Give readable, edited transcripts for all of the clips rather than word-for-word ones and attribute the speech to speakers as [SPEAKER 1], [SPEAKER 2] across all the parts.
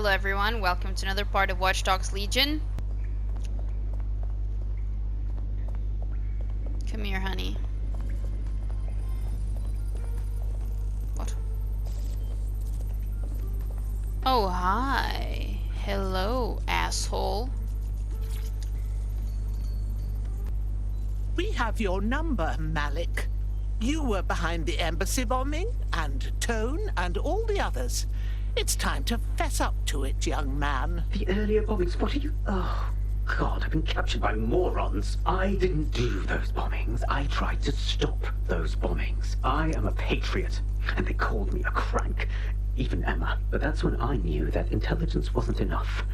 [SPEAKER 1] Hello everyone, welcome to another part of Watch Dogs Legion. Come here, honey. What? Oh, hi. Hello, asshole.
[SPEAKER 2] We have your number, Malik. You were behind the embassy bombing, and Tone, and all the others. It's time to fess up to it, young man.
[SPEAKER 3] The earlier bombings, what are you... Oh, God, I've been captured by morons. I didn't do those bombings. I tried to stop those bombings. I am a patriot, and they called me a crank. Even Emma. But that's when I knew that intelligence wasn't enough.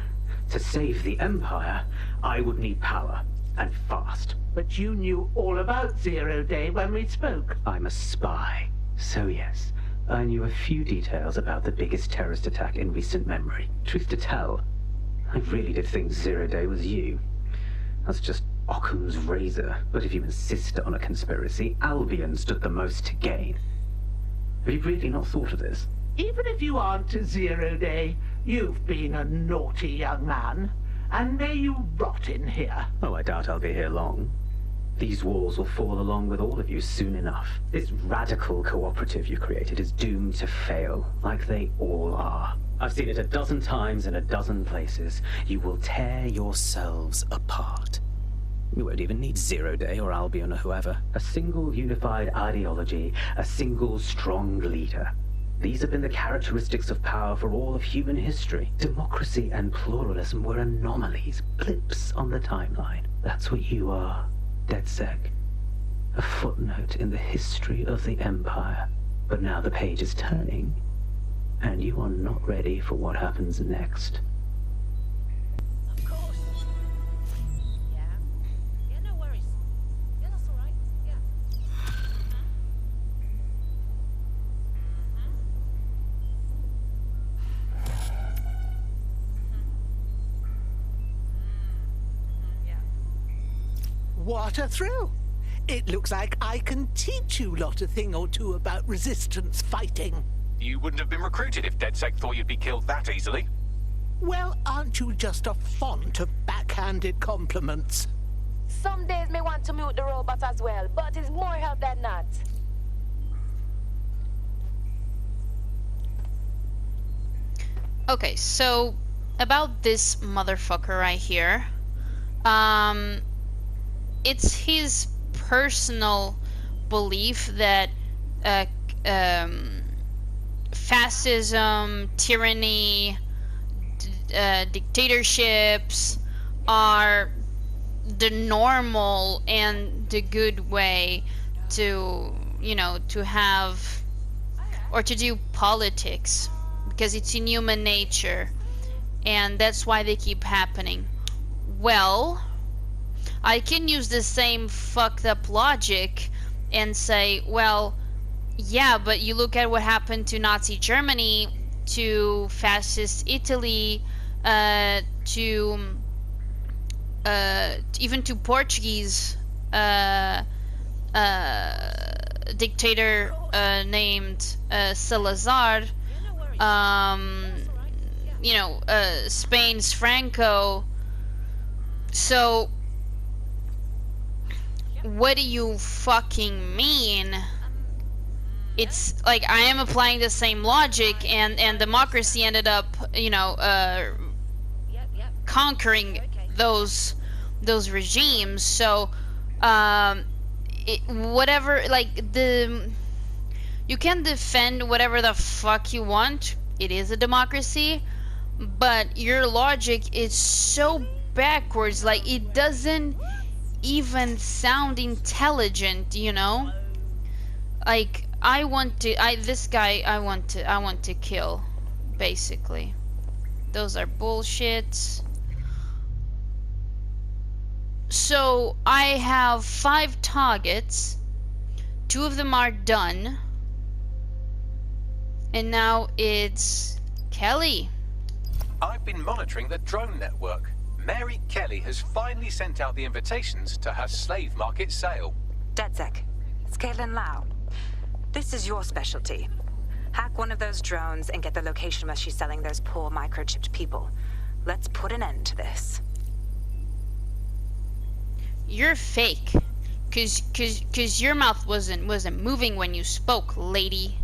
[SPEAKER 3] To save the Empire, I would need power, and fast.
[SPEAKER 2] But you knew all about Zero Day when we spoke.
[SPEAKER 3] I'm a spy, so yes. I knew a few details about the biggest terrorist attack in recent memory. Truth to tell, I really did think Zero Day was you. That's just Occam's razor. But if you insist on a conspiracy, Albion stood the most to gain. Have you really not thought of this?
[SPEAKER 2] Even if you aren't a Zero Day, you've been a naughty young man. And may you rot in here.
[SPEAKER 3] Oh, I doubt I'll be here long. These walls will fall along with all of you soon enough. This radical cooperative you created is doomed to fail, like they all are. I've seen it a dozen times in a dozen places. You will tear yourselves apart. You won't even need Zero Day or Albion or whoever. A single unified ideology, a single strong leader. These have been the characteristics of power for all of human history. Democracy and pluralism were anomalies, blips on the timeline. That's what you are. DedSec. A footnote in the history of the Empire. But now the page is turning, and you are not ready for what happens next.
[SPEAKER 4] Of course. Yeah. Yeah, no worries. Yeah, that's all right. Yeah. Yeah.
[SPEAKER 2] What a thrill. It looks like I can teach you lot a thing or two about resistance fighting.
[SPEAKER 5] You wouldn't have been recruited if DedSec thought you'd be killed that easily.
[SPEAKER 2] Well, aren't you just a font of backhanded compliments?
[SPEAKER 4] Some days may want to mute the robot as well, but it's more help than not.
[SPEAKER 1] Okay, so about this motherfucker right here. It's his personal belief that fascism, tyranny, dictatorships are the normal and the good way to, you know, to have or to do politics, because it's in human nature, and that's why they keep happening. Well, I can use the same fucked up logic and say, well, yeah, but you look at what happened to Nazi Germany, to fascist Italy, to even to Portuguese dictator named Salazar, you know, Spain's Franco. So what do you fucking mean? It's like I am applying the same logic, and democracy ended up, you know, conquering those regimes. So whatever, like, you can defend whatever the fuck you want. It is a democracy, but your logic is so backwards, like it doesn't even sound intelligent, you know? Like, this guy I want to kill, basically. Those are bullshits. So I have 5 targets. 2 of them are done. And now it's Kelly.
[SPEAKER 5] I've been monitoring the drone network. Mary Kelly has finally sent out the invitations to her slave market sale.
[SPEAKER 6] DedSec, it's Caitlin Lau. This is your specialty. Hack one of those drones and get the location where she's selling those poor microchipped people. Let's put an end to this.
[SPEAKER 1] You're fake. Cause your mouth wasn't moving when you spoke, lady.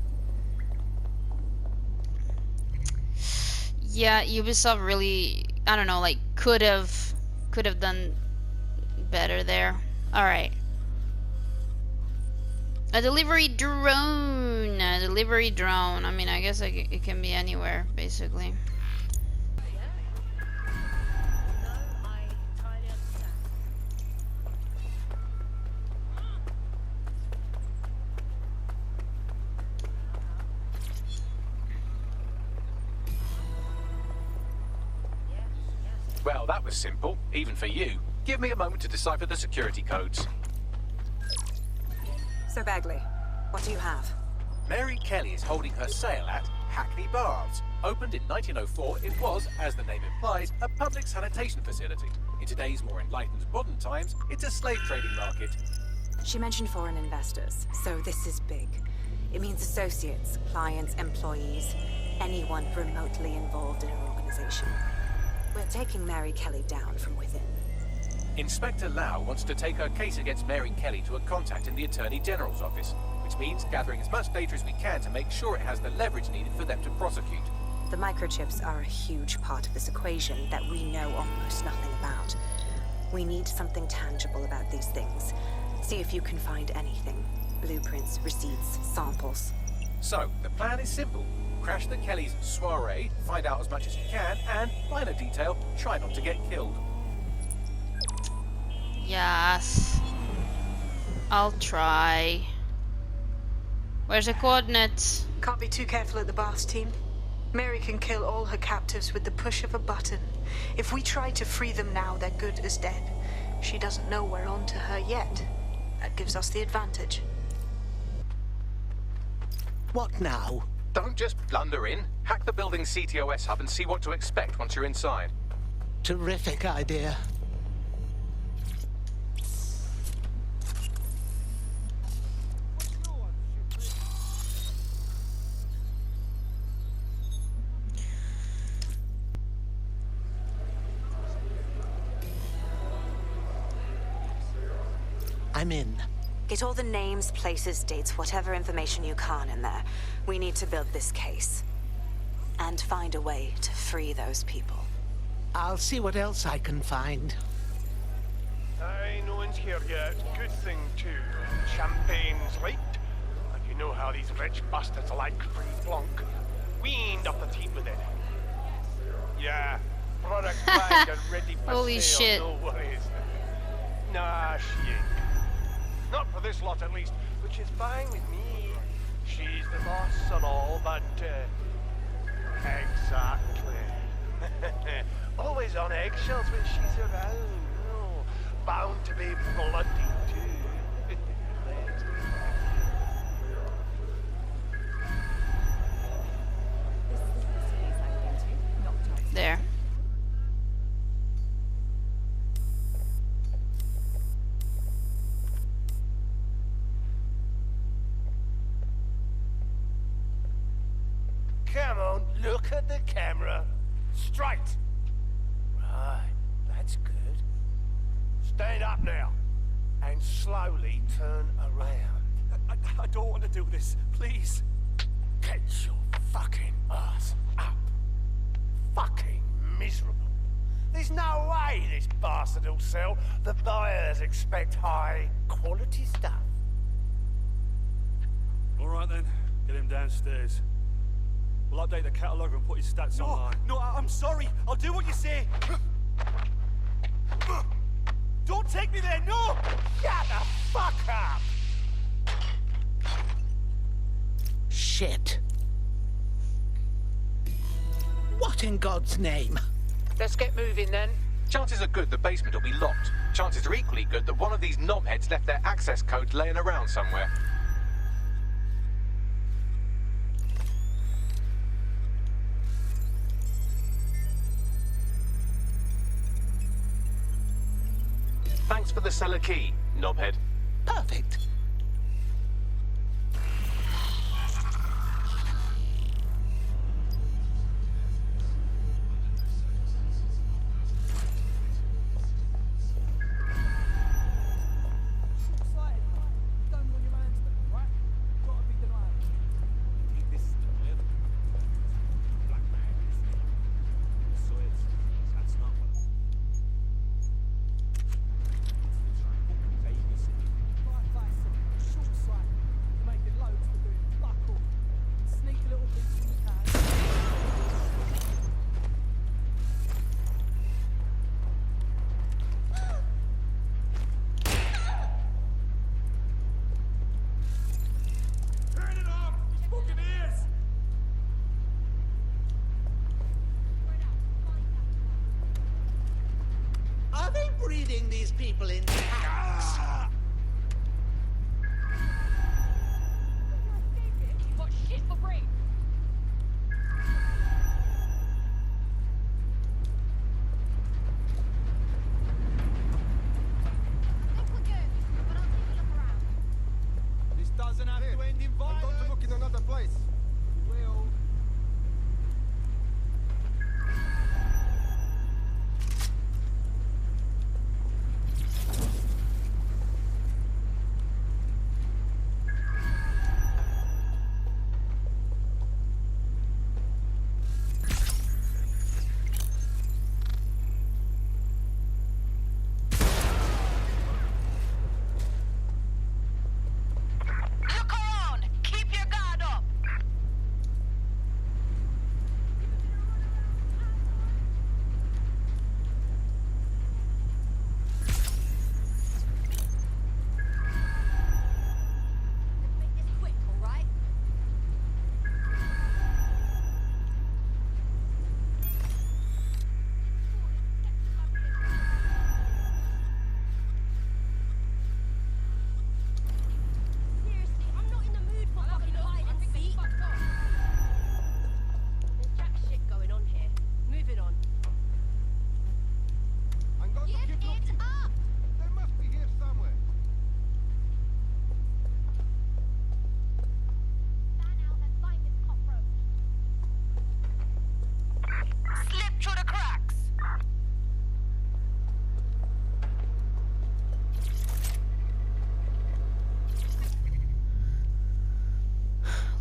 [SPEAKER 1] Yeah, Ubisoft really, I don't know, like could have done better there. All right. A delivery drone. A delivery drone. I mean, I guess it can be anywhere, basically.
[SPEAKER 4] No, I entirely understand.
[SPEAKER 5] Well, that was simple, even for you. Give me a moment to decipher the security codes.
[SPEAKER 6] So Bagley, what do you have?
[SPEAKER 5] Mary Kelly is holding her sale at Hackney Baths. Opened in 1904, it was, as the name implies, a public sanitation facility. In today's more enlightened modern times, it's a slave trading market.
[SPEAKER 6] She mentioned foreign investors, so this is big. It means associates, clients, employees, anyone remotely involved in her organization. We're taking Mary Kelly down from within.
[SPEAKER 5] Inspector Lau wants to take her case against Mary Kelly to a contact in the Attorney General's office, which means gathering as much data as we can to make sure it has the leverage needed for them to prosecute.
[SPEAKER 6] The microchips are a huge part of this equation that we know almost nothing about. We need something tangible about these things. See if you can find anything. Blueprints, receipts, samples.
[SPEAKER 5] So, the plan is simple. Crash the Kellys' soiree, find out as much as you can, and, minor detail, try not to get killed.
[SPEAKER 1] Yes. I'll try. Where's the coordinates?
[SPEAKER 7] Can't be too careful at the baths, team. Mary can kill all her captives with the push of a button. If we try to free them now, they're good as dead. She doesn't know we're on to her yet. That gives us the advantage.
[SPEAKER 2] What now?
[SPEAKER 5] Don't just blunder in. Hack the building's CTOS hub and see what to expect once you're inside.
[SPEAKER 2] Terrific idea. I'm in.
[SPEAKER 6] Get all the names, places, dates, whatever information you can in there. We need to build this case. And find a way to free those people.
[SPEAKER 2] I'll see what else I can find.
[SPEAKER 8] Aye, no one's here yet. Good thing, too. Champagne's light. And you know how these rich bastards like free flunk. We ain't up the teeth with it. Yeah, product bagged and ready for
[SPEAKER 1] Holy
[SPEAKER 8] sale,
[SPEAKER 1] shit.
[SPEAKER 8] no worries. Nah, she ain't. Not for this lot, at least, which is fine with me. She's the boss and all, but, exactly. Always on eggshells when she's around. Oh, bound to be bloody, too.
[SPEAKER 1] There.
[SPEAKER 8] Come on, look at the camera. Straight. Right, that's good. Stand up now. And slowly turn around. I don't want to do this, please. Get your fucking ass up. Fucking miserable. There's no way this bastard will sell. The buyers expect high quality stuff.
[SPEAKER 9] All right then, get him downstairs. We'll update the catalogue and put his stats online.
[SPEAKER 10] No, I'm sorry. I'll do what you say. Don't take me there, no!
[SPEAKER 8] Shut the fuck up!
[SPEAKER 2] Shit. What in God's name?
[SPEAKER 7] Let's get moving then.
[SPEAKER 5] Chances are good the basement will be locked. Chances are equally good that one of these knobheads left their access codes laying around somewhere. Thanks for the cellar key, knobhead.
[SPEAKER 2] Perfect. people in packs.
[SPEAKER 4] You got shit for brain.
[SPEAKER 10] This doesn't have to end in violence.
[SPEAKER 11] I've got to look in another place. Will.
[SPEAKER 4] Look around. Keep your guard up. Let's make this quick, all right? Seriously, I'm not in the mood for fucking hide and seek. There's jack shit going on here. Moving on.
[SPEAKER 11] I'm going to
[SPEAKER 4] Give
[SPEAKER 11] keep
[SPEAKER 4] it
[SPEAKER 11] looking.
[SPEAKER 4] up!
[SPEAKER 11] They must be here somewhere.
[SPEAKER 4] Fan out and find this cockroach. Slip through the cracks.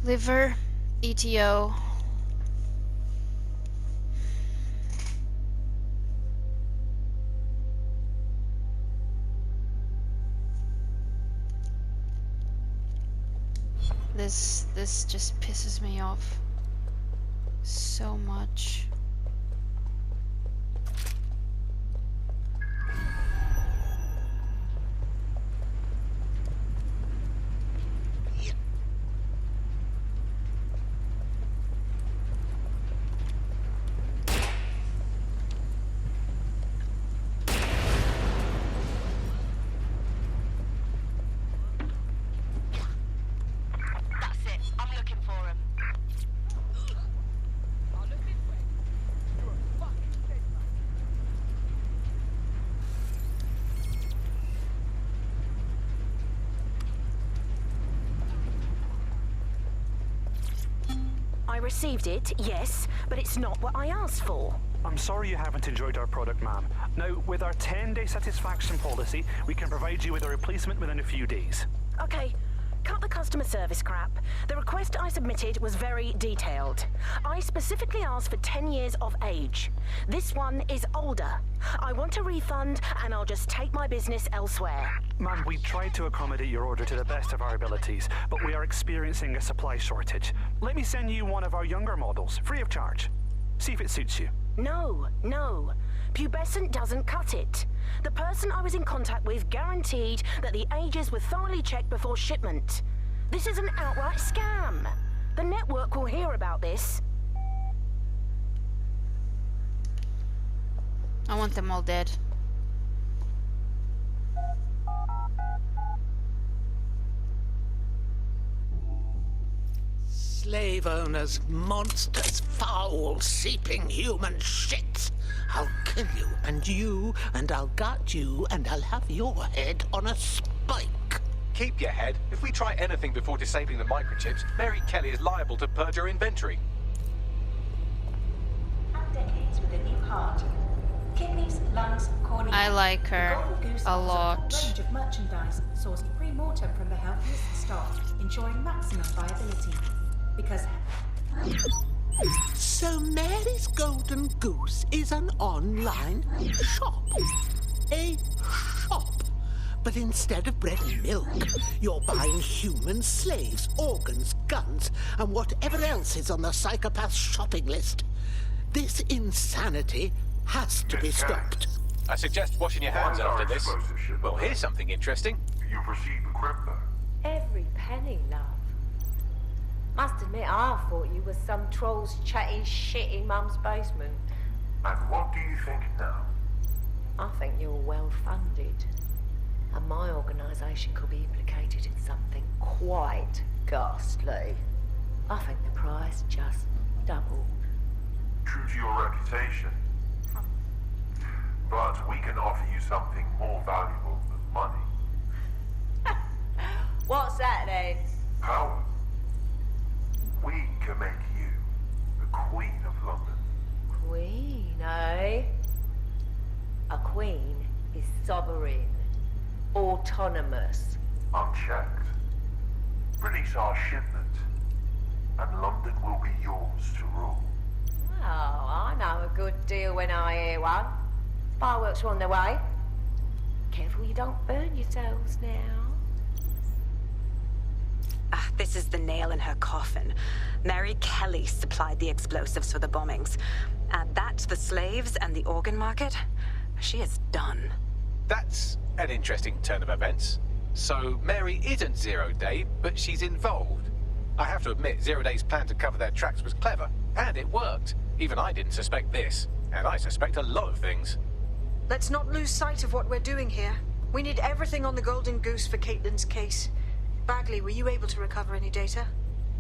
[SPEAKER 1] Liver, ETO. This just pisses me off so much.
[SPEAKER 4] That's it. I'm looking for him. I'll look this way. You're a fucking dead man.
[SPEAKER 12] I received it, yes, but it's not what I asked for.
[SPEAKER 13] I'm sorry you haven't enjoyed our product, ma'am. Now, with our 10-day satisfaction policy, we can provide you with a replacement within a few days.
[SPEAKER 12] Okay, cut the customer service crap. The request I submitted was very detailed. I specifically asked for 10 years of age. This one is older. I want a refund, and I'll just take my business elsewhere.
[SPEAKER 13] Ma'am, we tried to accommodate your order to the best of our abilities, but we are experiencing a supply shortage. Let me send you one of our younger models, free of charge. See if it suits you.
[SPEAKER 12] No, no. Pubescent doesn't cut it. The person I was in contact with guaranteed that the ages were thoroughly checked before shipment. This is an outright scam. The network will hear about this.
[SPEAKER 1] I want them all dead.
[SPEAKER 2] Slave owners, monsters, foul, seeping human shit. I'll kill you, and I'll gut you, and I'll have your head on a spike.
[SPEAKER 5] Keep your head. If we try anything before disabling the microchips, Mary Kelly is liable to purge her inventory.
[SPEAKER 14] And decades with a new heart. Kidneys, lungs, cornea.
[SPEAKER 1] I like her
[SPEAKER 14] The Golden Goose
[SPEAKER 1] a
[SPEAKER 14] offers
[SPEAKER 1] lot.
[SPEAKER 14] full range of merchandise sourced pre-mortem from the healthiest stock, ensuring maximum viability. Because
[SPEAKER 2] So Mary's Golden Goose is an online shop. A shop. But instead of bread and milk, you're buying human slaves, organs, guns, and whatever else is on the psychopath's shopping list. This insanity has to be stopped.
[SPEAKER 5] I suggest washing your hands after this. Well, here's something interesting.
[SPEAKER 11] You've received equipment.
[SPEAKER 15] Every penny, love. Must admit, I thought you was some troll's chatty shit in Mum's basement.
[SPEAKER 11] And what do you think now?
[SPEAKER 15] I think you're well funded. And my organisation could be implicated in something quite ghastly. I think the price just doubled.
[SPEAKER 11] True to your reputation. But we can offer you something more valuable than money.
[SPEAKER 15] What's that then?
[SPEAKER 11] Power. We can make you the Queen of London.
[SPEAKER 15] Queen, eh? A queen is sovereign, autonomous.
[SPEAKER 11] Unchecked. Release our shipment, and London will be yours to rule.
[SPEAKER 15] Oh, I know a good deal when I hear one. Fireworks are on their way. Careful you don't burn yourselves now.
[SPEAKER 6] Ah, this is the nail in her coffin. Mary Kelly supplied the explosives for the bombings. Add that to the slaves and the organ market, she is done.
[SPEAKER 5] That's an interesting turn of events. So Mary isn't Zero Day, but she's involved. I have to admit, Zero Day's plan to cover their tracks was clever, and it worked. Even I didn't suspect this, and I suspect a lot of things.
[SPEAKER 7] Let's not lose sight of what we're doing here. We need everything on the Golden Goose for Caitlin's case. Bagley, were you able to recover any data?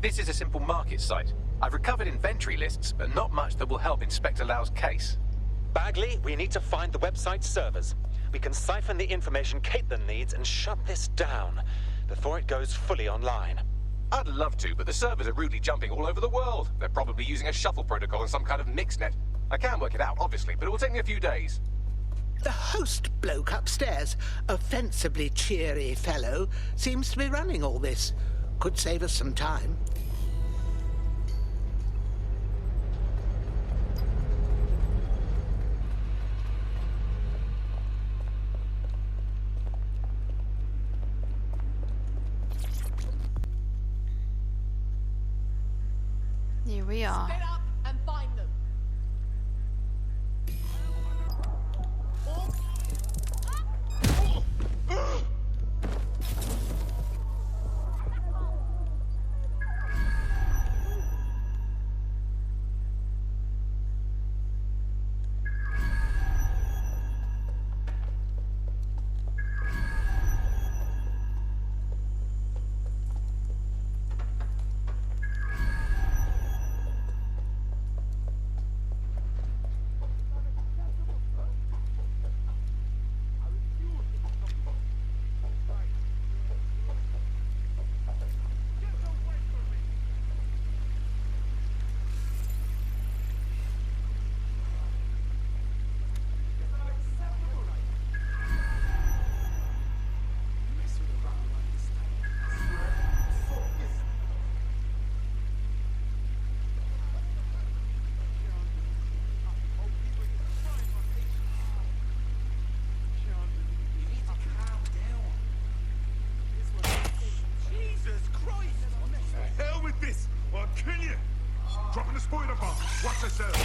[SPEAKER 5] This is a simple market site. I've recovered inventory lists, but not much that will help Inspector Lau's case.
[SPEAKER 16] Bagley, we need to find the website's servers. We can siphon the information Caitlin needs and shut this down before it goes fully online.
[SPEAKER 5] I'd love to, but the servers are rudely jumping all over the world. They're probably using a shuffle protocol and some kind of mixnet. I can work it out, obviously, but it will take me a few days.
[SPEAKER 2] The host bloke upstairs, a fancifully cheery fellow, seems to be running all this. Could save us some time.
[SPEAKER 1] Here we are.
[SPEAKER 4] Split up and find them.
[SPEAKER 11] Spoiler bomb. Watch yourself.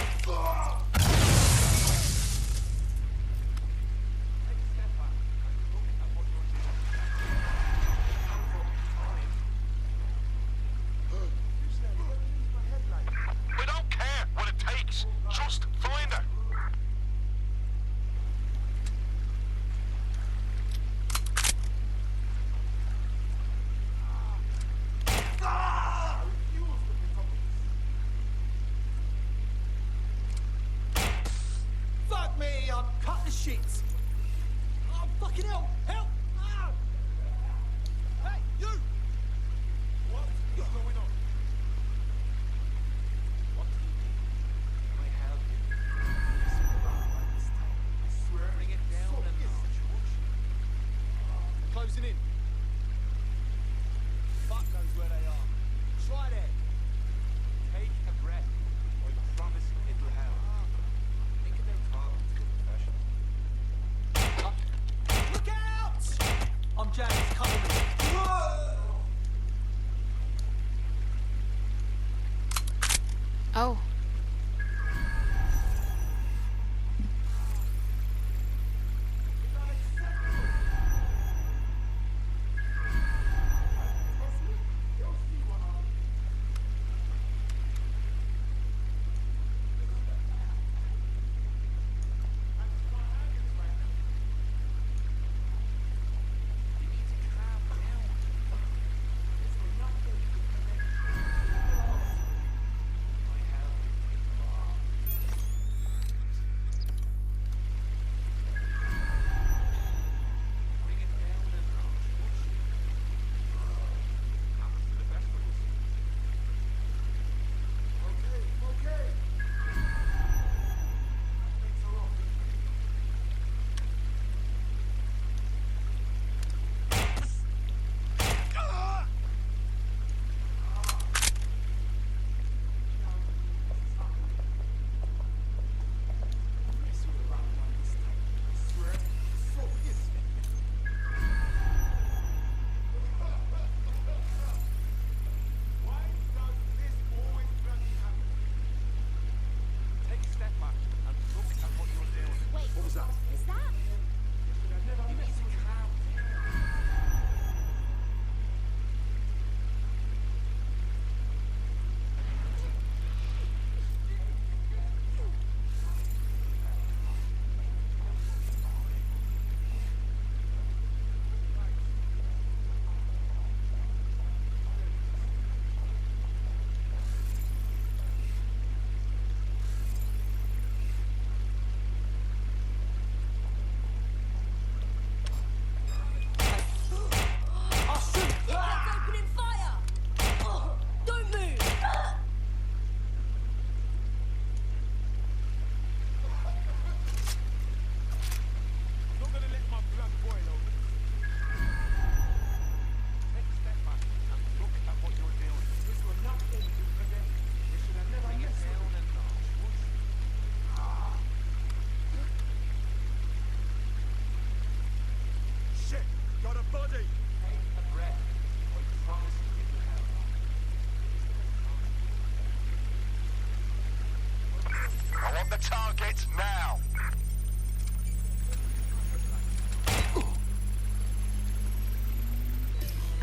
[SPEAKER 8] We don't care what it takes. Just find her.
[SPEAKER 10] Fuck me, I'm cut the shit. Oh, fucking hell, help! Ah! Hey, you! What is going on? What do you need? Can I help you? I swear, bring it down and closing in. Fuck knows where they are. Try that. Take a breath, or you promise it'll help. Think of their problems to a professional. Look out! I'm James, cover me.
[SPEAKER 1] Oh.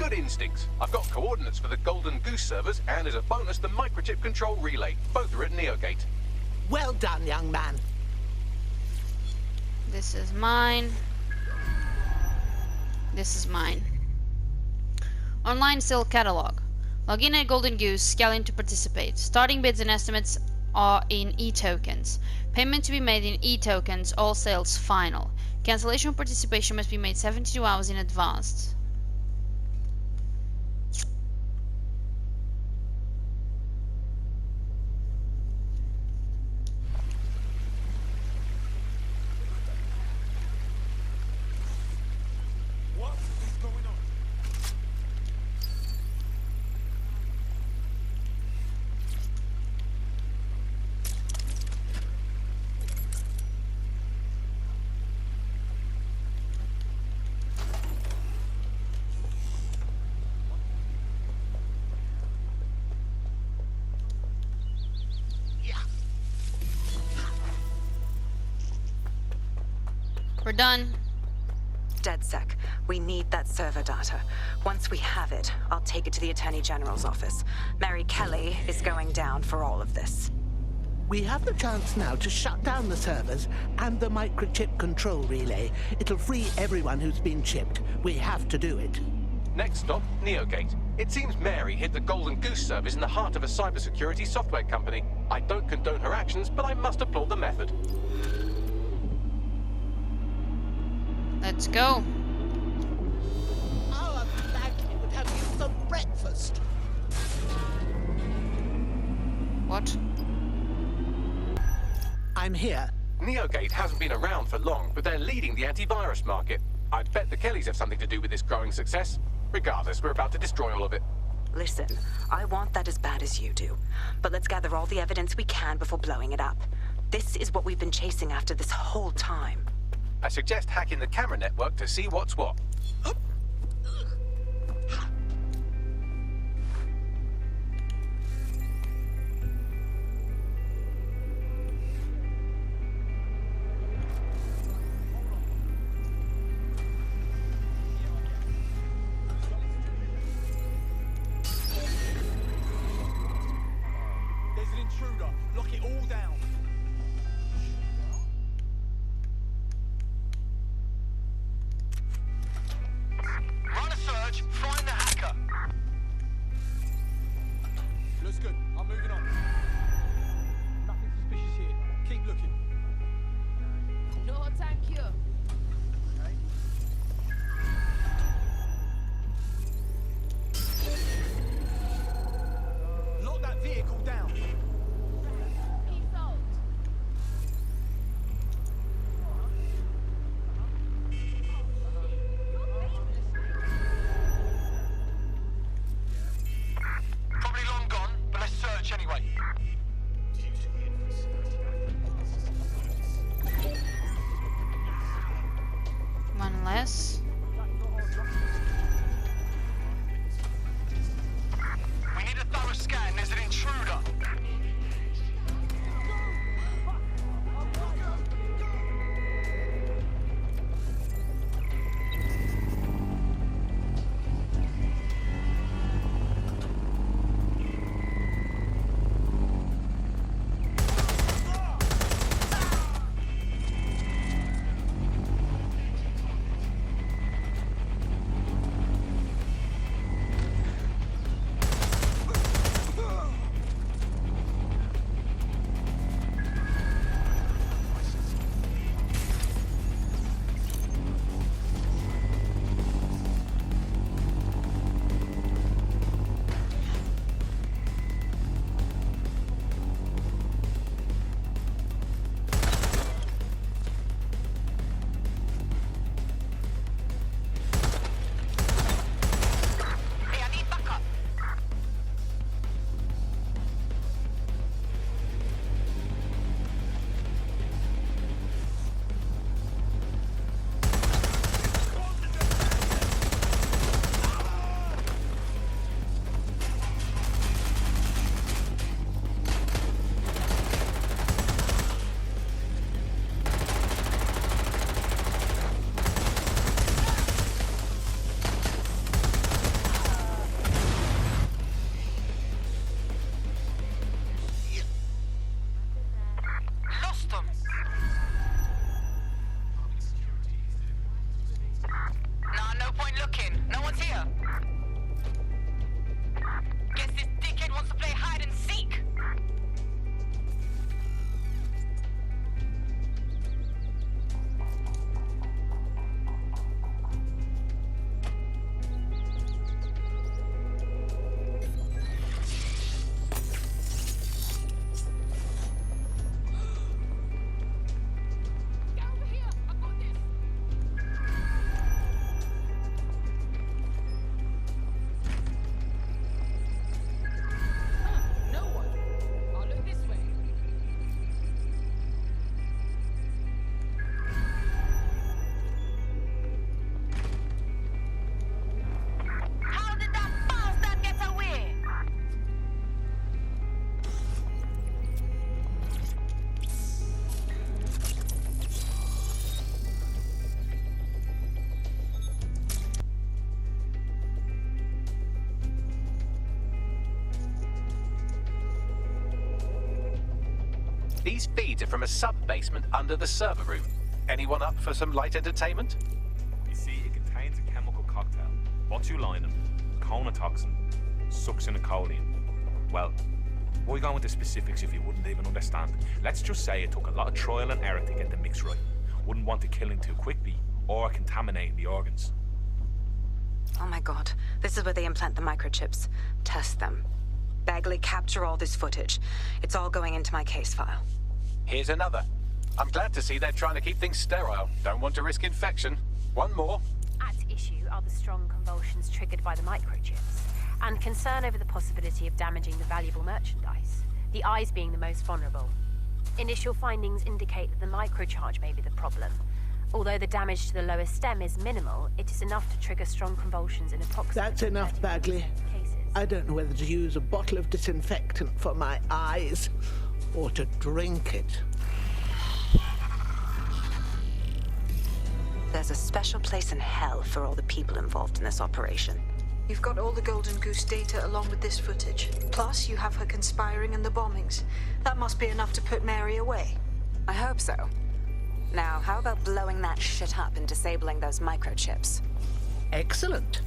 [SPEAKER 5] Good instincts. I've got coordinates for the Golden Goose servers, and as a bonus, the microchip control relay. Both are at Neogate.
[SPEAKER 2] Well done, young man.
[SPEAKER 1] This is mine. This is mine. Online sale catalog. Log in at Golden Goose, scaling to participate. Starting bids and estimates are in e-tokens. Payment to be made in e-tokens, all sales final. Cancellation participation must be made 72 hours in advance.
[SPEAKER 10] What is going on?
[SPEAKER 1] We're done.
[SPEAKER 6] DedSec, we need that server data. Once we have it, I'll take it to the Attorney General's office. Mary Kelly is going down for all of this.
[SPEAKER 2] We have the chance now to shut down the servers and the microchip control relay. It'll free everyone who's been chipped. We have to do it.
[SPEAKER 5] Next stop, Neogate. It seems Mary hid the Golden Goose service in the heart of a cybersecurity software company. I don't condone her actions, but I must applaud the method.
[SPEAKER 1] Let's go.
[SPEAKER 2] Our family would have you for breakfast.
[SPEAKER 1] What?
[SPEAKER 2] I'm here.
[SPEAKER 5] Neogate hasn't been around for long, but they're leading the antivirus market. I bet the Kellys have something to do with this growing success. Regardless, we're about to destroy all of it.
[SPEAKER 6] Listen, I want that as bad as you do. But let's gather all the evidence we can before blowing it up. This is what we've been chasing after this whole time.
[SPEAKER 5] I suggest hacking the camera network to see what's what.
[SPEAKER 10] There's an intruder. Lock it all down.
[SPEAKER 8] Run a search, find the hacker.
[SPEAKER 10] Looks good. I'm moving on. Nothing suspicious here. Keep looking.
[SPEAKER 4] No, thank you.
[SPEAKER 10] Lock that vehicle down.
[SPEAKER 4] Peace out.
[SPEAKER 8] Probably long gone, but let's search anyway.
[SPEAKER 5] These feeds are from a sub-basement under the server room. Anyone up for some light entertainment?
[SPEAKER 10] You see, it contains a chemical cocktail. Botulinum, conotoxin, succinylcholine. Well, why go into specifics if you wouldn't even understand? Let's just say it took a lot of trial and error to get the mix right. Wouldn't want to kill him too quickly or contaminating the organs.
[SPEAKER 6] Oh my god, this is where they implant the microchips. Test them. Bagley, capture all this footage. It's all going into my case file.
[SPEAKER 5] Here's another. I'm glad to see they're trying to keep things sterile. Don't want to risk infection. One more.
[SPEAKER 17] At issue are the strong convulsions triggered by the microchips, and concern over the possibility of damaging the valuable merchandise, the eyes being the most vulnerable. Initial findings indicate that the microcharge may be the problem. Although the damage to the lower stem is minimal, it is enough to trigger strong convulsions in approximately
[SPEAKER 2] That's enough, Bagley. I don't know whether to use a bottle of disinfectant for my eyes or to drink it.
[SPEAKER 6] There's a special place in hell for all the people involved in this operation.
[SPEAKER 7] You've got all the Golden Goose data along with this footage. Plus, you have her conspiring and the bombings. That must be enough to put Mary away.
[SPEAKER 6] I hope so. Now, how about blowing that shit up and disabling those microchips?
[SPEAKER 2] Excellent.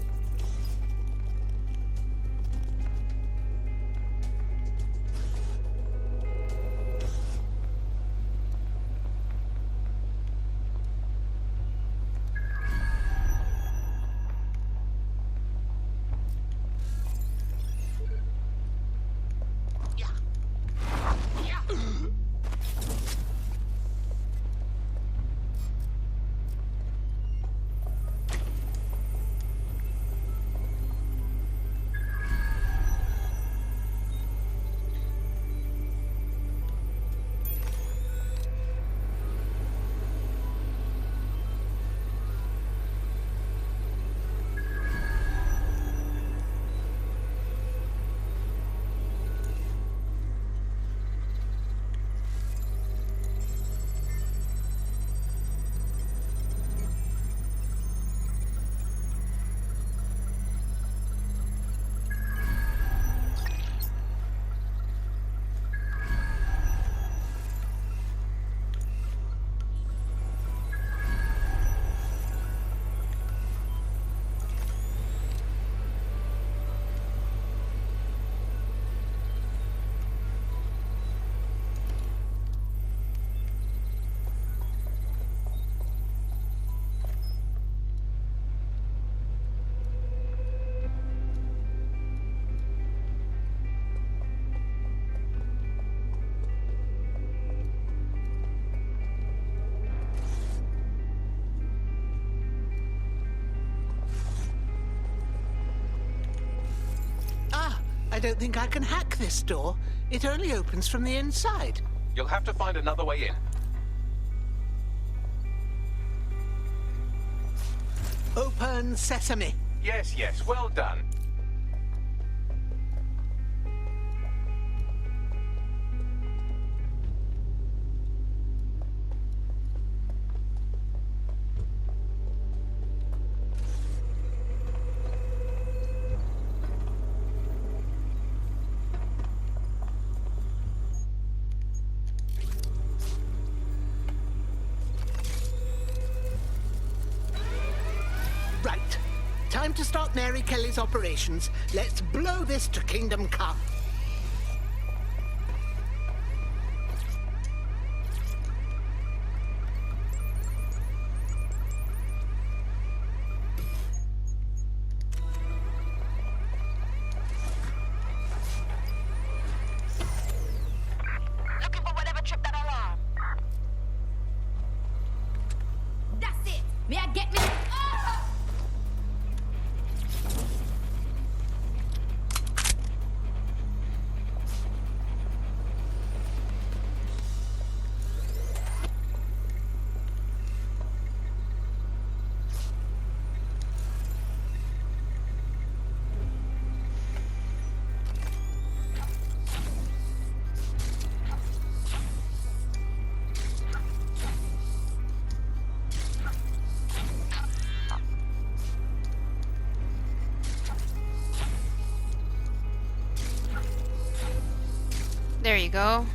[SPEAKER 2] I don't think I can hack this door. It only opens from the inside.
[SPEAKER 5] You'll have to find another way in.
[SPEAKER 2] Open sesame.
[SPEAKER 5] Yes, yes, well done.
[SPEAKER 2] Right. Time to start Mary Kelly's operations. Let's blow this to Kingdom Come.
[SPEAKER 15] Looking for whatever tripped that alarm.
[SPEAKER 18] That's it. May I get me? Oh!
[SPEAKER 1] There you go.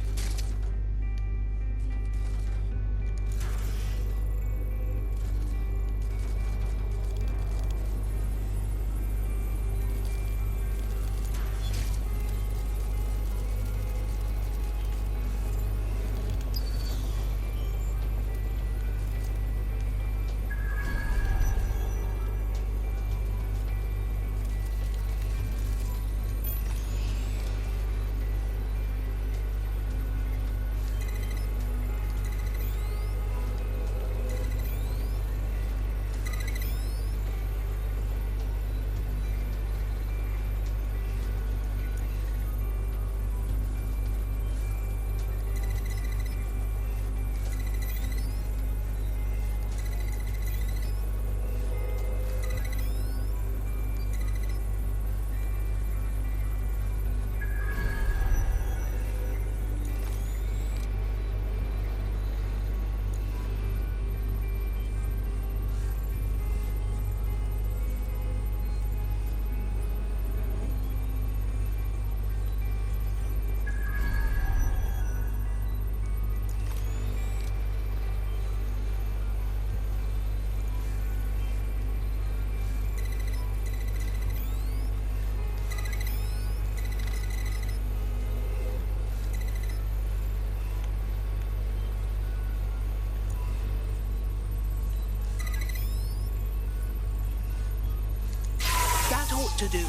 [SPEAKER 2] to do.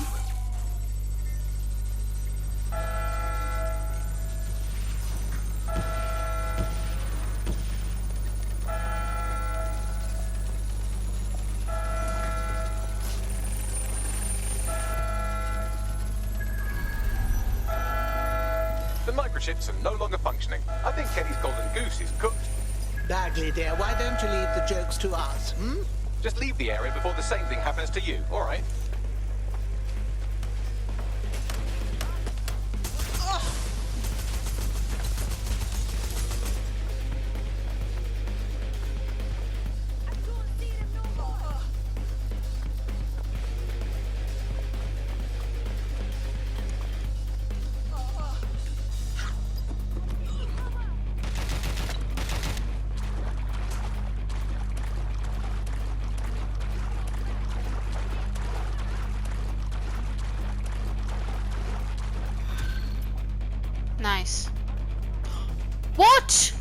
[SPEAKER 5] The microchips are no longer functioning. I think Kelly's golden goose is cooked.
[SPEAKER 2] Bagley, dear, why don't you leave the jokes to us, hmm?
[SPEAKER 5] Just leave the area before the same thing happens to you, all right?
[SPEAKER 1] Nice. What?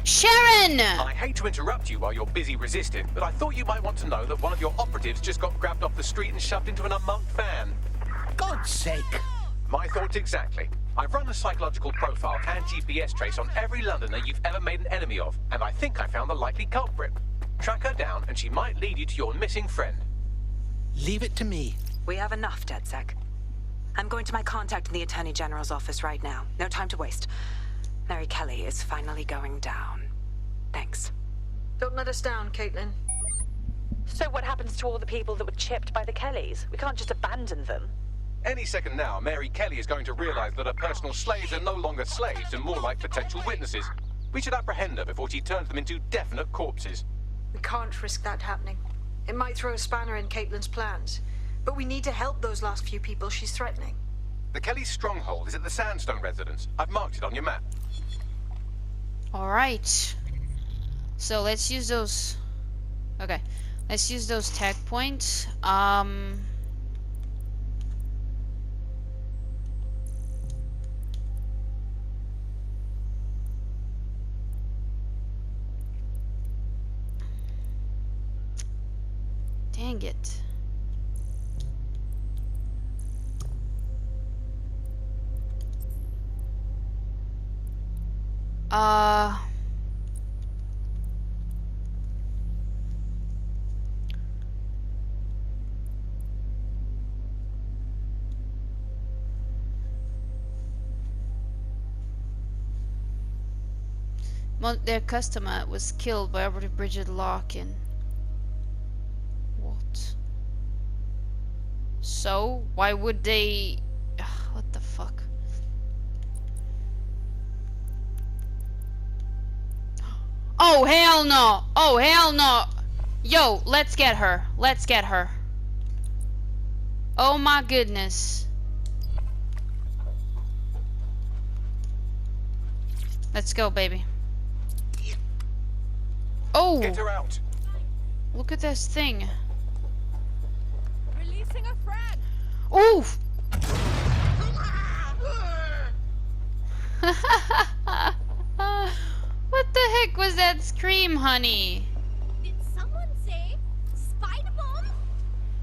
[SPEAKER 1] Sharon!
[SPEAKER 5] I hate to interrupt you while you're busy resisting, but I thought you might want to know that one of your operatives just got grabbed off the street and shoved into an unmarked van.
[SPEAKER 2] God's sake.
[SPEAKER 5] My thoughts exactly. I've run a psychological profile and GPS trace on every Londoner you've ever made an enemy of, and I think I found the likely culprit. Track her down, and she might lead you to your missing friend.
[SPEAKER 2] Leave it to me.
[SPEAKER 6] We have enough, DedSec. I'm going to my contact in the Attorney General's office right now. No time to waste. Mary Kelly is finally going down. Thanks.
[SPEAKER 7] Don't let us down, Caitlin.
[SPEAKER 12] So what happens to all the people that were chipped by the Kellys? We can't just abandon them.
[SPEAKER 5] Any second now, Mary Kelly is going to realize that her personal slaves are no longer slaves and more like potential witnesses. We should apprehend her before she turns them into definite corpses.
[SPEAKER 7] We can't risk that happening. It might throw a spanner in Caitlin's plans. But we need to help those last few people she's threatening.
[SPEAKER 5] The Kelly's stronghold is at the Sandstone residence. I've marked it on your map.
[SPEAKER 1] Alright. So let's use those... Okay. Let's use those tag points. Dang it. Their customer was killed by Operative Bridget Larkin. What? So, why would they... What the fuck? Oh, hell no! Oh, hell no! Yo, let's get her. Let's get her. Oh my goodness. Let's go, baby. Oh!
[SPEAKER 5] Get her out.
[SPEAKER 1] Look at this thing.
[SPEAKER 18] Releasing a friend.
[SPEAKER 1] Oof! What the heck was that scream, honey?
[SPEAKER 18] Did someone say spider bomb?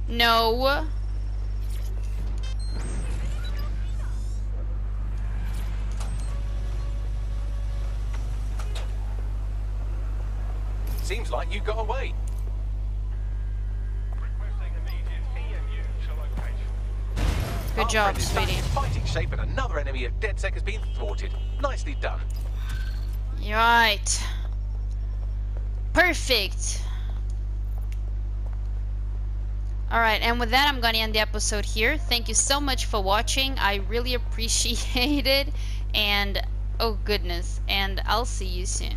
[SPEAKER 1] No.
[SPEAKER 5] Seems like you got away.
[SPEAKER 1] Good job,
[SPEAKER 5] Our friend is back
[SPEAKER 1] sweetie.
[SPEAKER 5] in fighting shape, and another enemy of DedSec has been thwarted. Nicely done.
[SPEAKER 1] Right. Perfect. Alright, and with that, I'm going to end the episode here. Thank you so much for watching. I really appreciate it. And, oh goodness. And I'll see you soon.